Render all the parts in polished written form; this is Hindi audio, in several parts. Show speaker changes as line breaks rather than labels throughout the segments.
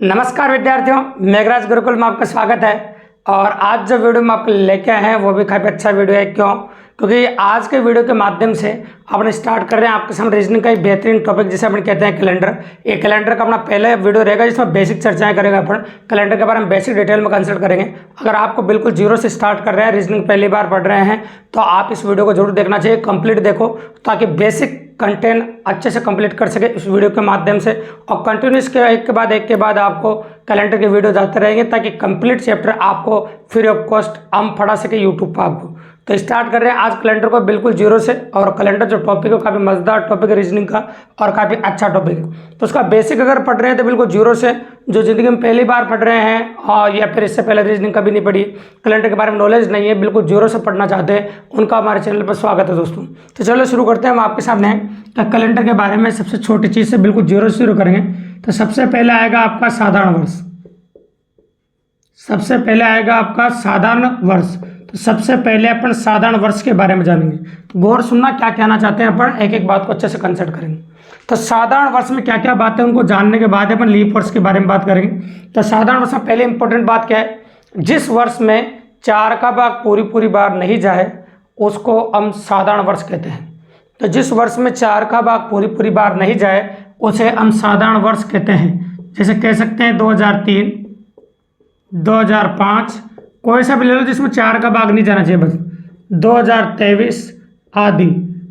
नमस्कार विद्यार्थियों, मेघराज गुरुकुल में आपका स्वागत है। और आज जो वीडियो में आपको लेके आए हैं वो भी काफ़ी अच्छा वीडियो है। क्यों? क्योंकि आज के वीडियो के माध्यम से अपन स्टार्ट कर रहे हैं आपके सामने रीजनिंग का एक बेहतरीन टॉपिक जिसे अपन कहते हैं कैलेंडर। ये कैलेंडर का अपना पहले वीडियो रहेगा जिसमें बेसिक चर्चाएं करेंगे। अपन कैलेंडर के बारे में बेसिक डिटेल में कंसल्ट करेंगे। अगर आपको बिल्कुल जीरो से स्टार्ट कर रहे हैं, रीजनिंग पहली बार पढ़ रहे हैं, तो आप इस वीडियो को जरूर देखना चाहिए। कंप्लीट देखो ताकि बेसिक कंटेंट अच्छे से कंप्लीट कर सके इस वीडियो के माध्यम से। और कंटिन्यूस के एक के बाद आपको कैलेंडर के वीडियो जाते रहेंगे ताकि कंप्लीट चैप्टर आपको फ्री ऑफ कॉस्ट हम पढ़ा सके यूट्यूब पर आपको। तो स्टार्ट कर रहे हैं आज कैलेंडर को बिल्कुल जीरो से। और कैलेंडर जो टॉपिक है काफ़ी मजेदार टॉपिक है रीजनिंग का और काफ़ी अच्छा टॉपिक है। तो उसका बेसिक अगर पढ़ रहे हैं तो बिल्कुल जीरो से, जो जिंदगी में पहली बार पढ़ रहे हैं और या फिर इससे पहले रीजनिंग कभी नहीं पढ़ी, कैलेंडर के बारे में नॉलेज नहीं है, बिल्कुल जीरो से पढ़ना चाहते हैं, उनका हमारे चैनल पर स्वागत है दोस्तों। तो चलो शुरू करते हैं। हम आपके सामने तो कैलेंडर के बारे में सबसे छोटी चीज़ से बिल्कुल जीरो से शुरू करेंगे। तो सबसे पहले आएगा आपका साधारण वर्ष। सबसे पहले आएगा आपका साधारण वर्ष। तो सबसे पहले अपन साधारण वर्ष के बारे में जानेंगे। तो गौर सुनना, क्या कहना चाहते हैं अपन, एक एक बात को अच्छे से कंसिडर करेंगे। तो साधारण वर्ष में क्या क्या बातें उनको जानने के बाद अपन लीप वर्ष के बारे में बात करेंगे। तो साधारण वर्ष में पहले इंपॉर्टेंट बात क्या है, जिस वर्ष में 4 का भाग पूरी बार नहीं जाए उसको हम साधारण वर्ष कहते हैं। तो जिस वर्ष में 4 का भाग पूरी बार नहीं जाए उसे हम साधारण वर्ष कहते हैं। जैसे कह सकते हैं 2003, 2005, कोई सा भी ले लो जिसमें 4 का भाग नहीं जाना चाहिए बस, 2023 आदि।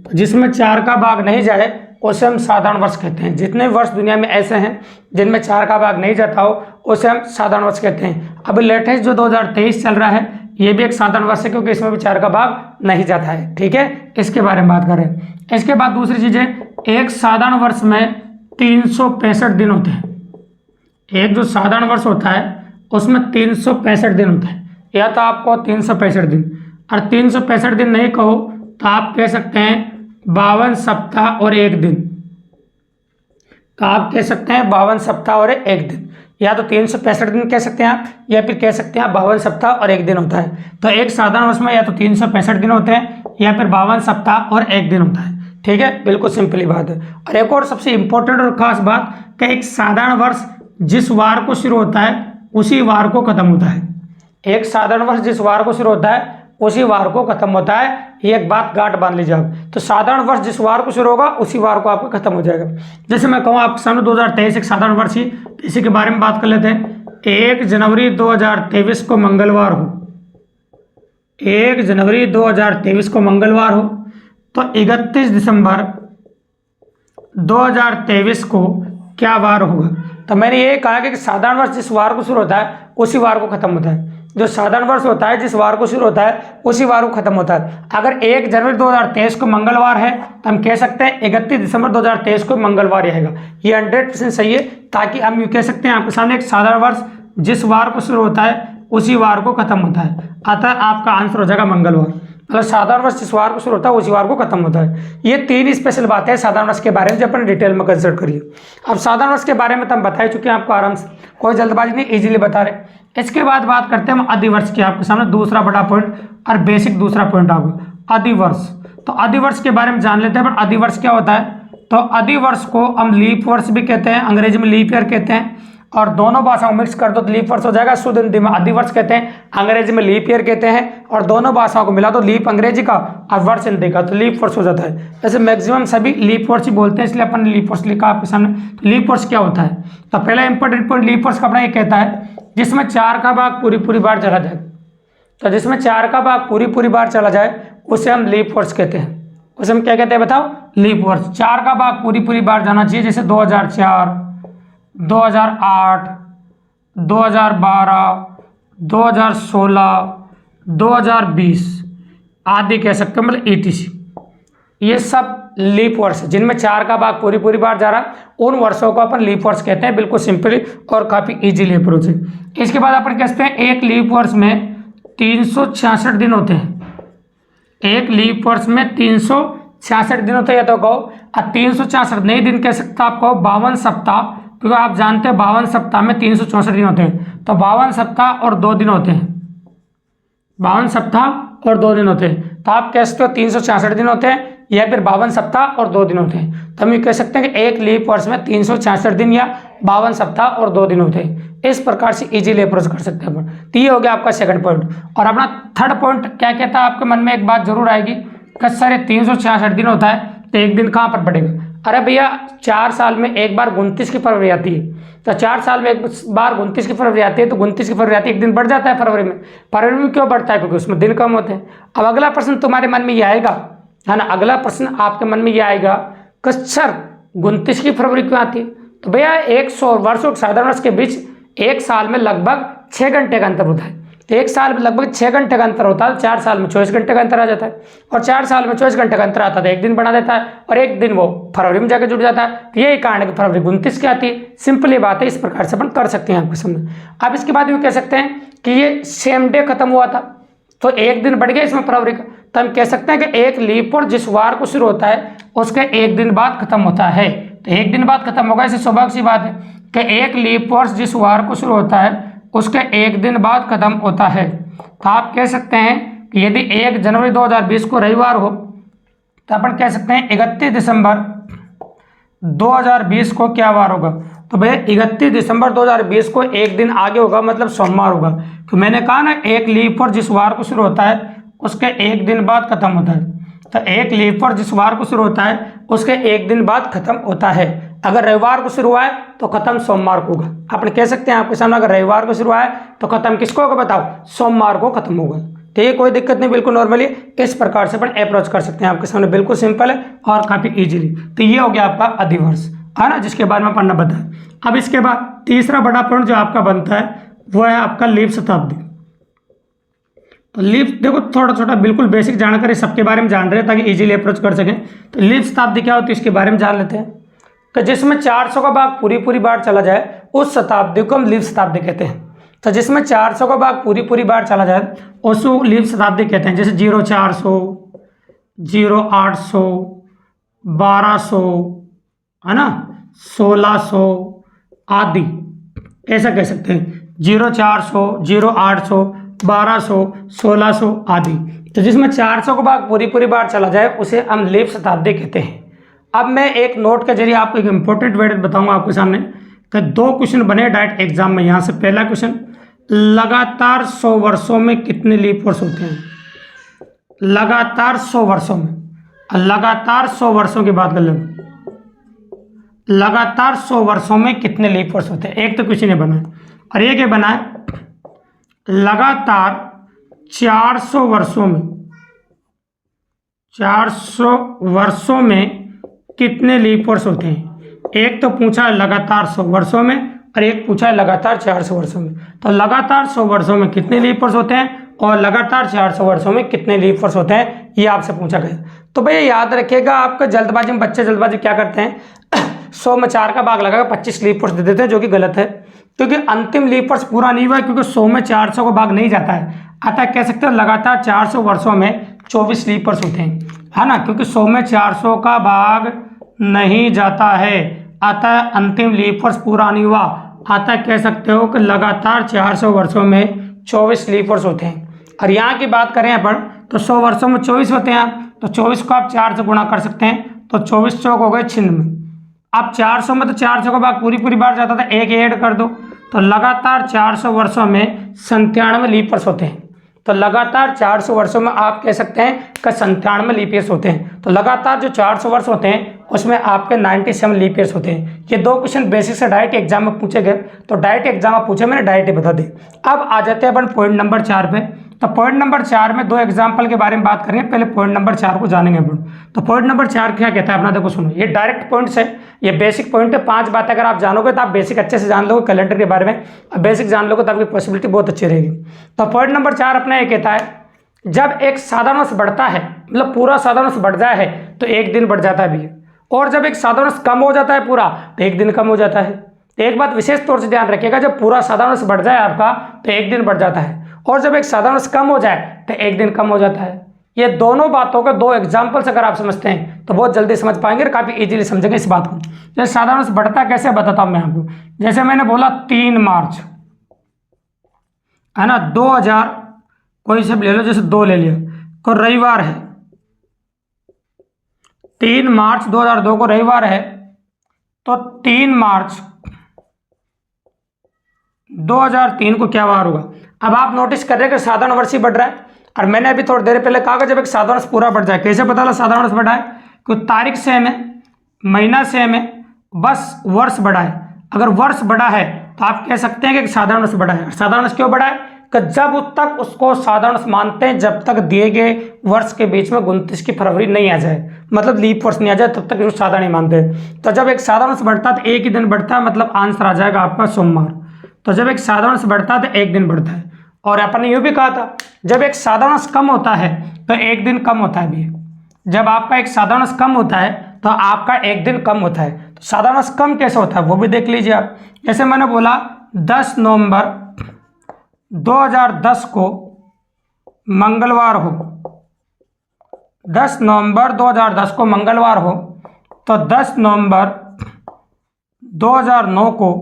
तो जिसमें 4 का भाग नहीं जाए उसे हम साधारण वर्ष कहते हैं। जितने वर्ष दुनिया में ऐसे हैं जिनमें 4 का भाग नहीं जाता हो उसे हम साधारण वर्ष कहते हैं। अभी लेटेस्ट जो 2023 चल रहा है ये भी एक साधारण वर्ष है क्योंकि इसमें भी 4 का भाग नहीं जाता है। ठीक है, इसके बारे में बात करें। इसके बाद दूसरी चीज़ है, एक साधारण वर्ष में 365 दिन होते हैं। एक जो साधारण वर्ष होता है उसमें 365 दिन होते हैं। या तो आपको 365 दिन, और 365 दिन नहीं कहो तो आप कह सकते हैं 52 सप्ताह और 1 दिन। तो आप कह सकते हैं 52 सप्ताह और 1 दिन, या तो 365 दिन कह सकते हैं आप, या फिर कह सकते हैं 52 सप्ताह और 1 दिन होता है। तो एक साधारण वर्ष में या तो 365 दिन होते हैं या फिर 52 सप्ताह और 1 दिन होता है। ठीक है, बिल्कुल सिंपली बात है। और एक और सबसे इंपॉर्टेंट और खास बात कि एक साधारण वर्ष जिस वार को शुरू होता है उसी वार को खत्म होता है। एक साधारण वर्ष जिस वार को शुरू होता है उसी वार को खत्म होता है। ये एक बात गांठ बांध लीजिए आप। तो साधारण वर्ष जिस वार को शुरू होगा उसी वार को आपका खत्म हो जाएगा। जैसे मैं कहूँ आपके सामने 2023 एक साधारण वर्ष ही, इसी के बारे में बात कर लेते हैं। 1 जनवरी 2023 को मंगलवार हो, 1 जनवरी 2023 को मंगलवार हो तो 31 दिसंबर 2023 को क्या वार होगा? तो मैंने ये कहा कि साधारण वर्ष जिस वार को शुरू होता है उसी वार को खत्म होता है। जो साधारण वर्ष होता है जिस वार को शुरू होता है उसी वार को खत्म होता है। अगर 1 जनवरी 2023 को मंगलवार है तो हम कह सकते हैं 31 दिसंबर 2023 को मंगलवार रहेगा। ये 100% सही है, ताकि हम यूँ कह सकते हैं आपके सामने एक साधारण वर्ष जिस वार को शुरू होता है उसी वार को खत्म होता है। अतः आपका आंसर हो जाएगा मंगलवार। मतलब साधारण वर्ष जिस वार को शुरू होता है उसी वार को खत्म होता है। ये 3 स्पेशल बातें हैं साधारण वर्ष के बारे में जो अपन डिटेल में कंसिडर करिए। अब साधारण वर्ष के बारे में तो हम बता ही चुके हैं आपको आराम से, कोई जल्दबाजी नहीं, इजीली बता रहे। इसके बाद बात करते हैं हम अधिवर्ष की। आपके सामने दूसरा बड़ा पॉइंट और बेसिक दूसरा पॉइंट आएगा अधिवर्ष। तो अधिवर्ष के बारे में जान लेते हैं। पर अधिवर्ष क्या होता है? तो अधिवर्ष को हम लीप वर्ष भी कहते हैं, अंग्रेजी में लीप ईयर कहते हैं, और दोनों भाषाओं में मिक्स कर दो तो लीप वर्ष हो जाएगा। शुद्ध हिंदी में अधिवर्ष कहते हैं, अंग्रेजी में लीप ईयर कहते हैं, और दोनों भाषाओं को मिला दो, लीप अंग्रेजी का और वर्ष हिंदी का, तो लीप वर्ष हो जाता है। वैसे मैक्सिमम सभी लीप वर्ष ही बोलते हैं, इसलिए अपन ने लीप वर्ष लिखा आपके सामने। तो लीप वर्ष क्या होता है? तो पहला इंपॉर्टेंट पॉइंट लीप वर्ष का अपना ये कहता है जिसमें 4 का भाग पूरी बार चला जाए। तो जिसमें 4 का भाग पूरी बार चला जाए उसे हम लीप वर्ष कहते हैं। उसे हम क्या कहते हैं बताओ? लीप वर्ष। 4 का भाग पूरी बार जाना चाहिए, जैसे 2004, 2008, 2012, 2016, 2020 आदि कह सकते हैं, मतलब ETC। ये सब लीप वर्ष जिनमें 4 का भाग पूरी बार जा रहा, उन वर्षों को अपन लीप वर्ष कहते हैं। बिल्कुल सिंपली और काफ़ी इजीली अप्रोच है। इसके बाद अपन कहते हैं एक लीप वर्ष में 366 दिन होते हैं। एक लीप वर्ष में 366 दिन होते हैं, या तो कहो 366 नहीं दिन कह सकता, आप कहो 52 सप्ताह, क्योंकि आप जानते हैं 52 सप्ताह में 364 दिन होते हैं। तो 52 सप्ताह और 2 दिन होते हैं, 52 सप्ताह और 2 दिन होते हैं। तो आप कह सकते हो 366 दिन होते हैं या फिर 52 सप्ताह और 2 दिन होते हैं। तो हम ये कह सकते हैं कि एक लीप वर्ष में 366 दिन या 52 सप्ताह और 2 दिन होते हैं। इस प्रकार से इजीली अप्रोच कर सकते हैं अपन। तो ये हो गया आपका सेकंड पॉइंट। और अपना थर्ड पॉइंट क्या कहता है, आपके मन में एक बात जरूर आएगी कि सर ये 366 दिन होता है तो एक दिन कहाँ पर पड़ेगा। अरे भैया 4 साल में एक बार 29 की फरवरी आती है, तो 4 साल में एक बार 29 की फरवरी आती है, तो 29 की फरवरी आती है, एक दिन बढ़ जाता है फरवरी में। फरवरी में क्यों बढ़ता है, क्योंकि उसमें दिन कम होते हैं। अब अगला प्रश्न तुम्हारे मन में ये आएगा, है ना, अगला प्रश्न आपके मन में ये आएगा कि सर 29 की फरवरी क्यों आती है। तो भैया 100 वर्ष और साधारण वर्ष के बीच एक साल में लगभग 6 घंटे का अंतर होता है। तो एक साल में लगभग 6 घंटे का अंतर होता है, 4 साल में 24 घंटे का अंतर आ जाता है। और 4 साल में 24 घंटे का अंतर आता है तो एक दिन बढ़ा देता है, और एक दिन वो फरवरी में जाकर जुड़ जाता है। तो यही कारण है कि फरवरी 29 की आती है। सिंपल ये बात है, इस प्रकार से अपन कर सकते हैं आपके सामने। अब इसके बाद ये कह सकते हैं कि ये सेम डे खत्म हुआ था, तो एक दिन बढ़ गया इसमें फरवरी का, तो हम कह सकते हैं कि एक लीप और जिस वार को शुरू होता है उसके एक दिन बाद खत्म होता है। तो एक दिन बाद खत्म होगा, इसे स्वाभाविक सी बात है कि एक लीप वर्ष जिस वार को शुरू होता है उसके एक दिन बाद खत्म होता है। तो आप कह सकते हैं कि यदि 1 जनवरी 2020 को रविवार हो तो अपन कह सकते हैं 31 दिसंबर 2020 को क्या वार होगा। तो भैया 31 दिसंबर 2020 को एक दिन आगे होगा, मतलब सोमवार होगा। तो मैंने कहा ना, एक लीप वर्ष जिस वार को शुरू होता है उसके एक दिन बाद खत्म होता है। तो एक लीप वर्ष जिस वार को शुरू होता है उसके एक दिन बाद खत्म होता है। अगर रविवार को शुरू हुआ है तो खत्म सोमवार को होगा। अपन कह सकते हैं आपके सामने, अगर रविवार को शुरू हुआ है तो खत्म किसको होगा बताओ, सोमवार को खत्म होगा। तो ये कोई दिक्कत नहीं, बिल्कुल नॉर्मली इस प्रकार से अपन अप्रोच कर सकते हैं आपके सामने, बिल्कुल सिंपल है और काफी इजीली। तो ये हो गया आपका अधिवर्ष, है ना, जिसके बारे में पढ़ना बताया। अब इसके बाद तीसरा बड़ा पॉइंट जो आपका बनता है वो है आपका लीप शताब्दी। तो लीप देखो, थोड़ा छोटा बिल्कुल बेसिक जानकारी सबके बारे में जान रहे हैं ताकि इजीली अप्रोच कर सकें। तो लीप शताब्दी क्या होती है इसके बारे में जान लेते हैं। कि जिसमें 400 का भाग पूरी बार चला जाए उस शताब्दी को हम लीप शताब्दी कहते हैं। तो जिसमें 400 का भाग पूरी बार चला जाए उसको लीप शताब्दी कहते हैं। जैसे 0400, 0800, 1200, है ना, 1600 आदि, ऐसा कह सकते हैं। 0400, 0800, 1200, 1600 आदि। तो जिसमें 400 का भाग पूरी बार चला जाए उसे हम लीप शताब्दी कहते हैं। अब मैं एक नोट के जरिए आपको एक इंपॉर्टेंट वर्ड बताऊंगा आपके सामने कि 2 क्वेश्चन बने डायरेक्ट एग्जाम में। यहाँ से पहला क्वेश्चन, लगातार 100 वर्षों में कितने लीप वर्ष होते हैं। लगातार 100 वर्षों में, लगातार 100 वर्षों की बात कर लें, लगातार 100 वर्षों में कितने लीप वर्ष होते हैं। एक तो क्वेश्चन ये बना है, और एक ये बना है लगातार 400 वर्षों में, 400 वर्षों में कितने लीप वर्ष होते हैं। एक तो पूछा है लगातार 100 वर्षों में और एक पूछा है लगातार 400 वर्षों में। तो लगातार 100 वर्षों में कितने लीप वर्ष होते हैं और लगातार 400 वर्षों में कितने लीप वर्ष होते हैं, ये आपसे पूछा गया। तो भैया याद रखिएगा, आपका जल्दबाजी में बच्चे जल्दबाजी क्या करते हैं 100 में 4 का भाग लगाकर 25 लीप वर्ष दे देते हैं, जो कि गलत है, क्योंकि अंतिम लीप वर्ष पूरा नहीं हुआ है, क्योंकि 100 में 400 का भाग नहीं जाता है। अतः कह सकते हो लगातार 400 वर्षों में 24 लीप वर्ष होते हैं, है ना, क्योंकि 100 में 400 का भाग नहीं जाता है, अतः अंतिम लीप वर्ष पूरा नहीं हुआ। अतः कह सकते हो कि लगातार 400 वर्षों में 24 लीप वर्ष होते हैं। और यहाँ की बात करें अपन तो 100 वर्षों में 24 होते हैं, तो 24 को आप 4 से गुणा कर सकते हैं, तो 24 चौक हो गए 96। अब 400 में तो 400 का भाग पूरी बार जाता था, एक ऐड कर दो, तो लगातार 400 वर्षों में 97 लीप वर्ष होते हैं। तो लगातार 400 वर्षों में आप कह सकते हैं कि 97 लीप ईयर्स होते हैं। तो लगातार जो 400 वर्ष होते हैं उसमें आपके 97 लीप ईयर्स होते हैं। ये 2 क्वेश्चन बेसिक से डायरेक्ट एग्जाम में पूछे गए, तो डायरेक्ट एग्जाम में पूछे, मैंने डायरेक्ट ही बता दी। अब आ जाते हैं अपन पॉइंट नंबर 4 पे। तो पॉइंट नंबर 4 में 2 एग्जाम्पल के बारे में बात करेंगे, पहले पॉइंट नंबर 4 को जानेंगे अपन। तो पॉइंट नंबर 4 क्या कहता है अपना, देखो सुनो, ये डायरेक्ट पॉइंट्स है, ये बेसिक पॉइंट है। 5 बातें अगर आप जानोगे तो आप बेसिक अच्छे से जान लोगे कैलेंडर के बारे में, बेसिक जान लोगे तो आपकी पॉसिबिलिटी बहुत अच्छी रहेगी। तो पॉइंट नंबर 4 अपना ये कहता है, जब एक साधारण वर्ष बढ़ता है, मतलब पूरा साधारण वर्ष बढ़ जाए है तो एक दिन बढ़ जाता है भी, और जब एक साधारण वर्ष कम हो जाता है पूरा तो एक दिन कम हो जाता है। तो एक बात विशेष तौर से ध्यान रखिएगा, जब पूरा साधारण वर्ष बढ़ जाए आपका तो एक दिन बढ़ जाता है, और जब एक साधारण वर्ष कम हो जाए तो एक दिन कम हो जाता है। ये दोनों बातों के 2 एग्जाम्पल्स अगर आप समझते हैं तो बहुत जल्दी समझ पाएंगे और काफी इजीली समझेंगे इस बात को। जैसे साधारण वर्ष बढ़ता कैसे बताता हूं मैं आपको। जैसे मैंने बोला 3 मार्च, है ना, 2000 कोई से ले लो, जैसे 2 ले लिया, को रविवार है, 3 मार्च 2002 को रविवार है, तो 3 मार्च 2003 को क्या वार होगा। अब आप नोटिस कर रहे हैं कि साधारण वर्ष ही बढ़ रहा है, और मैंने अभी थोड़ी देर पहले कहा कि जब एक साधारण वर्ष पूरा बढ़ जाए, कैसे पता चला साधारण वर्ष बढ़ा है, क्योंकि तारीख सेम है, महीना सेम है, बस वर्ष बढ़ा है। अगर वर्ष बढ़ा है तो आप कह सकते हैं कि साधारण वर्ष बढ़ा है। साधारण वर्ष क्यों बढ़ा है कि जब तक उसको साधारण वर्ष मानते हैं जब तक दिए गए वर्ष के बीच में 29 की फरवरी नहीं आ जाए, मतलब लीप वर्ष नहीं आ जाए, तब तक उसको साधारण नहीं मानते। तो जब एक साधारण वर्ष बढ़ता है तो एक ही दिन बढ़ता है, मतलब आंसर आ जाएगा आपका सोमवार। तो जब एक साधारण वर्ष बढ़ता है तो एक दिन बढ़ता है। और अपन ने यूँ भी कहा था जब एक साधारण वर्ष कम होता है तो एक दिन कम होता है भी। जब आपका एक साधारण वर्ष कम होता है तो आपका एक दिन कम होता है। तो साधारण वर्ष कम कैसे होता है वो भी देख लीजिए आप। जैसे मैंने बोला 10 नवंबर 2010 को मंगलवार हो, 10 नवंबर 2010 को मंगलवार हो, तो 10 नवंबर 2009 को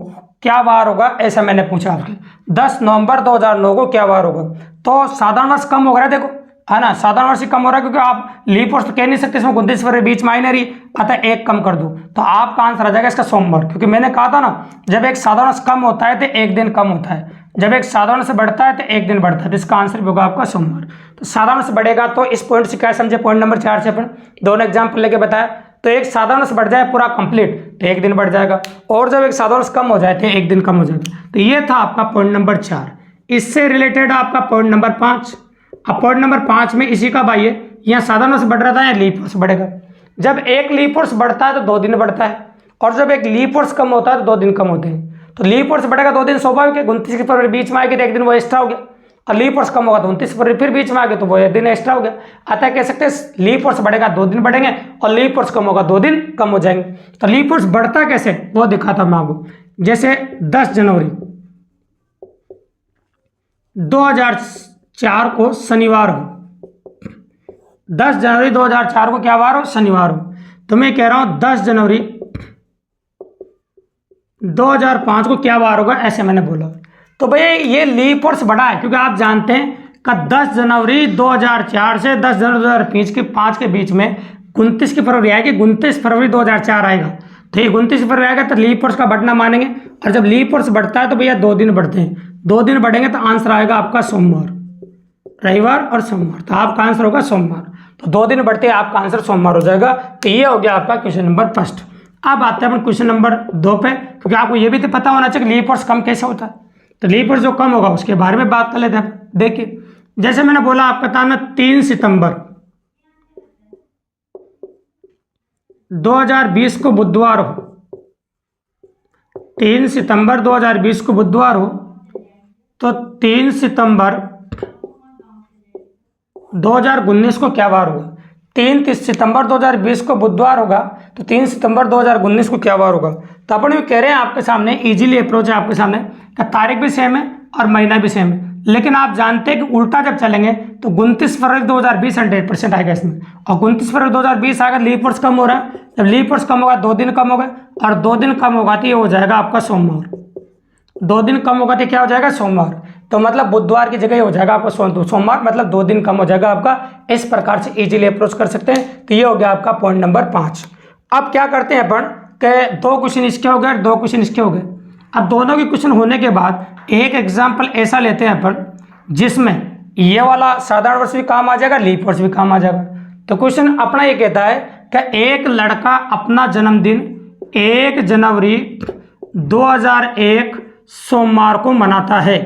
क्या वार होगा, ऐसा मैंने पूछा आपसे। 10 नवंबर 2009 को क्या वार होगा। तो साधारण वर्ष कम हो रहा है, देखो है ना, साधारण वर्ष कम हो रहा है क्योंकि आप लीप वर्ष तो कह नहीं सकते, इसमें 29 फरवरी बीच में आई नहीं रही, अतः एक कम कर दो तो आपका आंसर आ जाएगा इसका सोमवार। क्योंकि मैंने कहा था ना जब एक साधारण वर्ष कम होता है तो एक दिन कम होता है, जब एक साधारण से बढ़ता है तो एक दिन बढ़ता है, तो इसका आंसर भी होगा आपका सोमवार। तो साधारण से बढ़ेगा तो इस पॉइंट से क्या समझे, पॉइंट नंबर 4 से अपन दोनों एग्जाम्पल लेके बताया। तो एक साधारण से बढ़ जाए पूरा कंप्लीट तो एक दिन बढ़ जाएगा, और जब एक साधारण से कम हो जाए तो एक दिन कम हो जाएगा। तो ये था आपका पॉइंट नंबर 4। इससे रिलेटेड आपका पॉइंट नंबर 5। अब पॉइंट नंबर 5 में इसी का भाई है, यहाँ साधारण से बढ़ रहा था या लीप वर्ष बढ़ेगा। जब एक लीप वर्ष बढ़ता है तो 2 दिन बढ़ता है, और जब एक लीप वर्ष कम होता है तो 2 दिन कम होते हैं। तो लीप वर्ष बढ़ेगा 2 दिन स्वाभाविक है, 29 की फरवरी बीच में आएगी तो एक दिन वो एक्स्ट्रा हो गया, और लीप वर्ष कम होगा तो 29 फरवरी फिर बीच में आ गया तो वो एक दिन एक्स्ट्रा हो गया। अतः कह सकते हैं लीप वर्ष बढ़ेगा 2 दिन बढ़ेंगे, और लीप वर्ष कम होगा 2 दिन कम हो जाएंगे। तो लीप वर्ष बढ़ता कैसे वो दिखाता मैं आपको। जैसे 10 जनवरी 2004 को शनिवार हो, 10 जनवरी 2004 को क्या वार हो, शनिवार हो, तो मैं कह रहा हूं 10 जनवरी 2005 को क्या वार होगा, ऐसे मैंने बोला। तो भैया ये लीप वर्ष बढ़ा है क्योंकि आप जानते हैं कि 10 जनवरी 2004 से 10 जनवरी 2005 के बीच में 29 की फरवरी आएगी, 29 फरवरी 2004 आएगा, तो ये 29 फरवरी आएगा तो लीप वर्ष का बढ़ना मानेंगे। और जब लीप वर्ष बढ़ता है तो भैया 2 दिन बढ़ते हैं, 2 दिन बढ़ेंगे तो आंसर आएगा आपका सोमवार, रविवार और सोमवार, तो आपका आंसर होगा सोमवार। तो 2 दिन बढ़ते हैं आपका आंसर सोमवार हो जाएगा। तो ये हो गया आपका क्वेश्चन नंबर 1। अब आते हैं अपन क्वेश्चन नंबर 2 पे, क्योंकि आपको ये भी तो पता होना चाहिए लीप वर्ष कम कैसे होता है। तो लीप वर्ष जो कम होगा उसके बारे में बात कर लेते हैं। देखिए जैसे मैंने बोला आपका था ना 3 सितंबर 2020 को बुधवार हो, 3 सितंबर 2020 को बुधवार हो, तो 3 सितंबर 2019 को क्या वार होगा। 3 सितंबर 2020 को बुधवार होगा, तो 3 सितंबर 2019 को क्या वार होगा। तो अपन ये कह रहे हैं आपके सामने इजीली अप्रोच है आपके सामने का, तारीख भी सेम है और महीना भी सेम है, लेकिन आप जानते हैं कि उल्टा जब चलेंगे तो 29 फरवरी 2020 100% आएगा इसमें, और 29 फरवरी 2020 आएगा, लीप वर्ष कम हो रहा है, जब लीप वर्ष कम होगा 2 दिन कम हो गए, और 2 दिन कम होगा तो ये हो जाएगा आपका सोमवार, 2 दिन कम होगा तो क्या हो जाएगा सोमवार। तो मतलब बुधवार की जगह हो जाएगा आपका सोमवार, मतलब 2 दिन कम हो जाएगा आपका। इस प्रकार से इजीली अप्रोच कर सकते हैं। तो ये हो गया आपका पॉइंट नंबर 5। अब क्या करते हैं अपन कि 2 क्वेश्चन इसके हो गए, 2 क्वेश्चन इसके हो गए। अब दोनों के क्वेश्चन होने के बाद एक एग्जाम्पल ऐसा लेते हैं अपन जिसमें ये वाला साधारण वर्ष भी काम आ जाएगा, लीप वर्ष भी काम आ जाएगा। तो क्वेश्चन अपना ये कहता है कि एक लड़का अपना जन्मदिन 1 जनवरी 2001 सोमवार को मनाता है।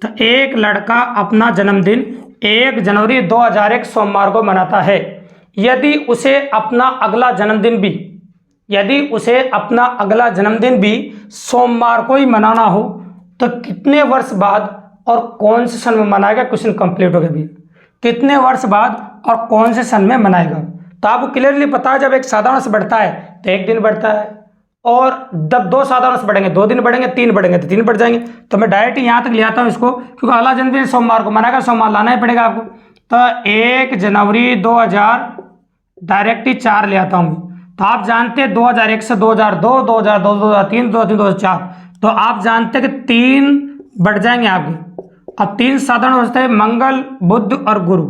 तो एक लड़का अपना जन्मदिन 1 जनवरी 2001 सोमवार को मनाता है। यदि उसे अपना अगला जन्मदिन भी सोमवार को ही मनाना हो तो कितने वर्ष बाद और कौन से सन में मनाएगा। क्वेश्चन कंप्लीट हो गया भी, कितने वर्ष बाद और कौन से सन में मनाएगा। तो आपको क्लियरली पता है जब एक साधारण से बढ़ता है तो 1 दिन बढ़ता है, और जब 2 साधारण से बढ़ेंगे 2 दिन बढ़ेंगे, 3 बढ़ेंगे तो 3 बढ़ जाएंगे। तो मैं डायरेक्ट यहाँ तक ले आता हूँ इसको, क्योंकि अगला जन्मदिन सोमवार को मनाएगा, सोमवार लाना ही पड़ेगा आपको। तो 1 जनवरी 2000 डायरेक्ट ही 4 ले आता हूँ। तो आप जानते हैं 2001 से 2002, 2002 2003, 2003 2004, तो आप जानते हैं कि 3 बढ़ जाएंगे आपके। अब 3 साधारण होते हैं मंगल, बुध और गुरु।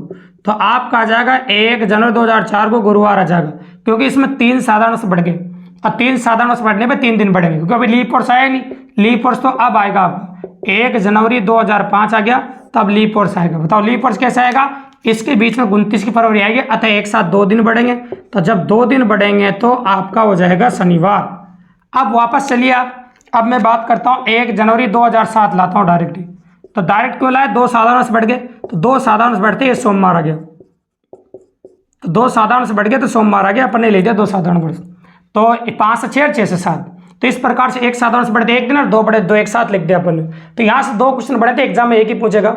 तो आपका आ जाएगा 1 जनवरी 2004 को गुरुवार आ जाएगा, क्योंकि इसमें 3 साधारण से बढ़ गए, और 3 साधारण से बढ़ने पे 3 दिन बढ़ेंगे, क्योंकि अभी लीप वर्ष आया नहीं, लीप वर्ष तो अब आएगा आपका 1 जनवरी 2005 आ गया, तब लीप वर्ष आएगा। बताओ लीप वर्ष कैसे आएगा? इसके बीच में 29 की फरवरी आएगी, अतः एक साथ 2 दिन बढ़ेंगे। तो जब 2 दिन बढ़ेंगे तो आपका हो जाएगा शनिवार। अब वापस चलिए आप, अब मैं बात करता हूँ 1 जनवरी 2007 लाता हूँ डायरेक्ट ही। तो डायरेक्ट क्यों लाए? 2 साधारण से बढ़ गए, तो 2 साधारण से बढ़ते ये सोमवार आ गया, तो 2 साधारण से बढ़ गए तो सोमवार आ गया, अपन ने ले दिया 2 साधारण वर्ष। तो 5 से 6, 6 से 7, तो इस प्रकार से 1 साधारण से बढ़ते 1 दिन और 2 बढ़े 2 एक साथ लिख दिया अपन ने। तो यहाँ से 2 क्वेश्चन बढ़े थे, एग्जाम में एक ही पूछेगा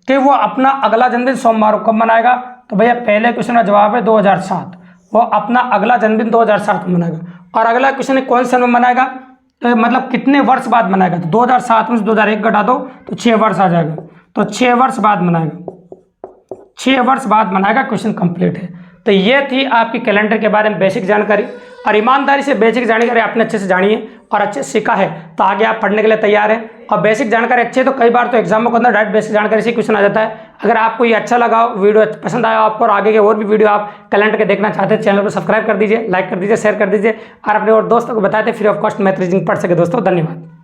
कि वो अपना अगला जन्मदिन सोमवार को कब मनाएगा। तो भैया पहले क्वेश्चन का जवाब है 2007, वो अपना अगला जन्मदिन 2007 में मनाएगा। और अगला क्वेश्चन है कौन सन में मनाएगा, तो मतलब कितने वर्ष बाद मनाएगा। तो 2007 में से 2001 घटा दो तो 6 वर्ष आ जाएगा, तो 6 वर्ष बाद मनाएगा, 6 वर्ष बाद मनाएगा। क्वेश्चन कंप्लीट है। तो ये थी आपकी कैलेंडर के बारे में बेसिक जानकारी, और ईमानदारी से बेसिक जानकारी आपने अच्छे से जानी है और अच्छे से सीखा है, तो आगे आप पढ़ने के लिए तैयार हैं। और बेसिक जानकारी अच्छी है तो कई बार तो एग्जामों के अंदर डायरेक्ट बेसिक जानकारी से क्वेश्चन आ जाता है। अगर आपको ये अच्छा लगा हो, वीडियो पसंद आया आपको, और आगे के और भी वीडियो आप कैलेंडर के देखना चाहते हैं, चैनल को सब्सक्राइब कर दीजिए, लाइक कर दीजिए, शेयर कर दीजिए, और अपने और दोस्तों को बताते free of cost math reasoning पढ़ सके। दोस्तों धन्यवाद।